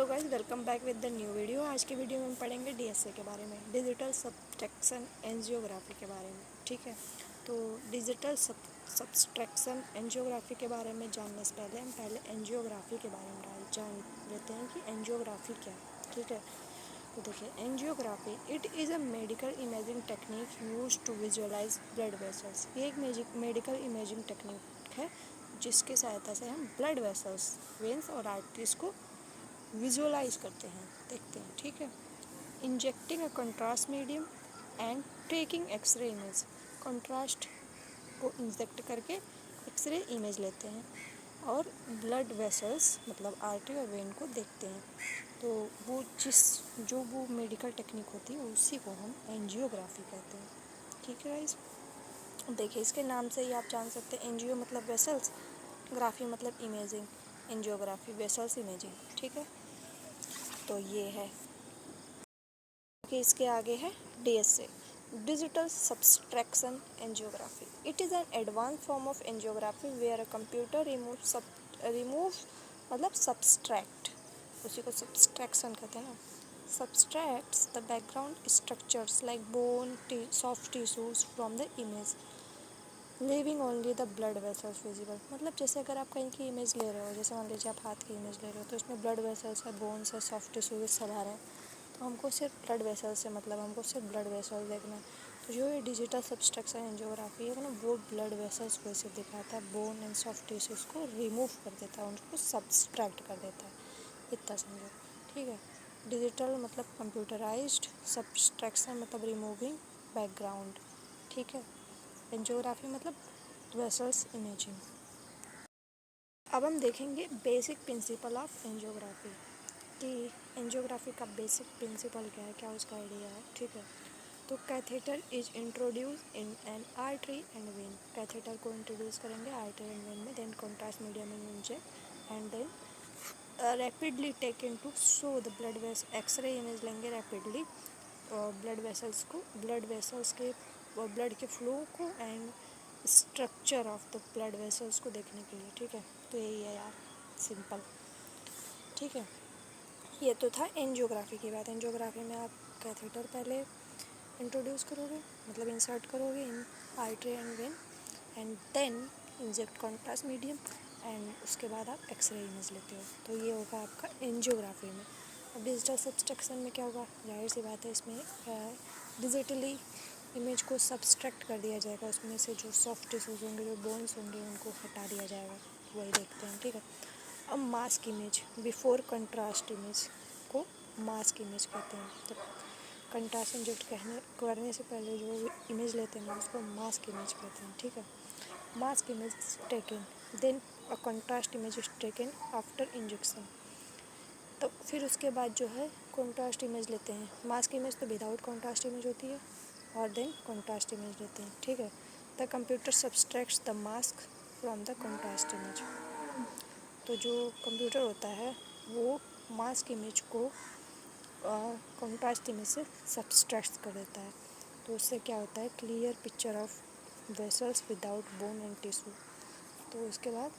Hello guys, welcome back with the new video. आज की video में हम पढ़ेंगे डीएसए के बारे में, डिजिटल सब्सट्रैक्शन एंजियोग्राफी के बारे में। ठीक है, तो डिजिटल सब्सट्रैक्शन एंजियोग्राफी के बारे में जानने से पहले हम एंजियोग्राफी के बारे में जान लेते हैं कि एंजियोग्राफी क्या है। ठीक है, तो देखिए, angiography it is a medical imaging technique use to visualise blood vessels. ये एक मेडिकल इमेजिंग टेक्निक है जिसकी सहायता से हम ब्लड वेसल्स, वेंस और आर्टरीज को विजुअलाइज करते हैं, देखते हैं। ठीक है, injecting a contrast medium and taking x-ray image. Contrast को इंजेक्ट करके एक्सरे इमेज लेते हैं और ब्लड वेसल्स मतलब आर्टरी और वेन को देखते हैं। तो वो मेडिकल टेक्निक होती है उसी को हम एंजियोग्राफी कहते हैं। ठीक है गाइस, देखिए इसके नाम से ही आप जान सकते हैं, एंजियो मतलब वेसल्स, ग्राफी मतलब इमेजिंग, एंजियोग्राफी वेसल्स इमेजिंग। ठीक है, तो ये है कि इसके आगे है DSA, digital subtraction angiography. It is an advance form of angiography where a computer remove मतलब सब्सट्रैक्ट, उसी को सब्सट्रैक्शन कहते हैं ना, subtracts the background structures like bone, soft tissues from the image, leaving only the blood vessels visible. मतलब जैसे अगर आप कहीं की इमेज ले रहे हो, जैसे मान लीजिए आप हाथ की इमेज ले रहे हो, तो इसमें ब्लड वेसल्स है, बोन्स है, सॉफ्ट टिश्यूज सब आ रहे हैं, तो हमको सिर्फ ब्लड वेसल्स से मतलब हमको सिर्फ ब्लड वेसल्स देखना है। तो जो ये डिजिटल सब्सट्रैक्शन एंजियोग्राफी है ना, वो ब्लड वेसल्स को ऐसे दिखाता है, बोन एंड सॉफ्ट टिश्यूज को रिमूव कर देता है, उनको सब्सट्रैक्ट कर देता है, इतना समझो। ठीक है, डिजिटल मतलब कंप्यूटराइज्ड, सब्सट्रैक्शन मतलब रिमूविंग बैकग्राउंड। ठीक है, एंजियोग्राफी मतलब वेसल्स इमेजिंग। अब हम देखेंगे बेसिक प्रिंसिपल ऑफ एंजियोग्राफी कि एंजियोग्राफी का बेसिक प्रिंसिपल क्या है, क्या उसका आइडिया है। ठीक है, तो catheter is introduce in an artery and vein. Catheter को इंट्रोड्यूस करेंगे आर्टरी एंड वेन में, देन कॉन्ट्रास्ट मीडियम में inject and then rapidly taken to show the blood vessel. X-ray image लेंगे रैपिडली ब्लड वेसल्स को, blood vessels के blood के flow को and structure of the blood vessels को देखने के लिए। ठीक है, तो यही है यार, सिंपल। ठीक है, ये तो था एंजियोग्राफी की बात। एंजियोग्राफी में आप कैथेटर पहले इंट्रोड्यूस करोगे, मतलब इंसर्ट करोगे in artery and vein, and then inject contrast medium, and उसके बाद आप एक्सरे इमेज लेते हो। तो ये होगा आपका एंजियोग्राफी में। अब डिजिटल सब्सट्रैक्शन में क्या होगा, जाहिर सी बात है, इसमें डिजिटली इमेज को सब्सट्रैक्ट कर दिया जाएगा, उसमें से जो सॉफ्ट टिश्यूज होंगे, जो बोन्स होंगे, उनको हटा दिया जाएगा, वही देखते हैं। ठीक है, अब mask image before contrast image को मास्क इमेज कहते हैं। तो कंट्रास्ट इंजेक्ट करने से पहले जो इमेज लेते हैं उसको मास्क इमेज कहते हैं। ठीक है, mask image taken then a contrast image is taken after injection. तो फिर उसके बाद जो है कंट्रास्ट इमेज लेते हैं। मास्क इमेज तो विदाउट कंट्रास्ट इमेज होती है, और देन कंट्रास्ट इमेज लेते हैं। ठीक है, the computer subtracts the mask from the contrast image. तो जो कंप्यूटर होता है वो मास्क इमेज को कंट्रास्ट इमेज से सब्सट्रैक्ट कर देता है। तो उससे क्या होता है, clear picture of vessels without bone and tissue. तो उसके बाद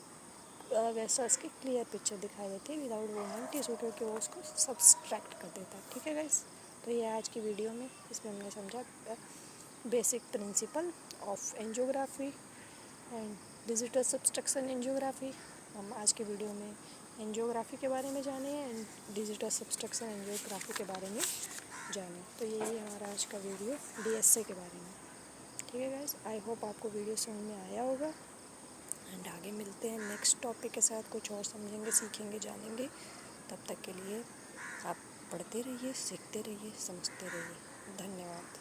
वेसल्स की क्लियर पिक्चर दिखाई देती है विदाउट बोन एंड टिश्यू, क्योंकि वो उसको सब्सट्रैक्ट कर देता है। ठीक है गाइस, तो ये आज की वीडियो में इसमें हमने समझा basic principle of angiography and digital subtraction angiography. हम आज के वीडियो में एंजियोग्राफी के बारे में जाने एंड डिजिटल सब्सट्रैक्शन एंजियोग्राफी के बारे में जाने। तो यही हमारा आज का वीडियो डीएसए के बारे में। ठीक है गाइस, आई होप आपको वीडियो समझ में आया होगा, एंड आगे मिलते हैं नेक्स्ट टॉपिक के साथ, कुछ और समझेंगे, सीखेंगे, जानेंगे। तब तक के लिए आप पढ़ते रहिए, सीखते रहिए, समझते रहिए। धन्यवाद।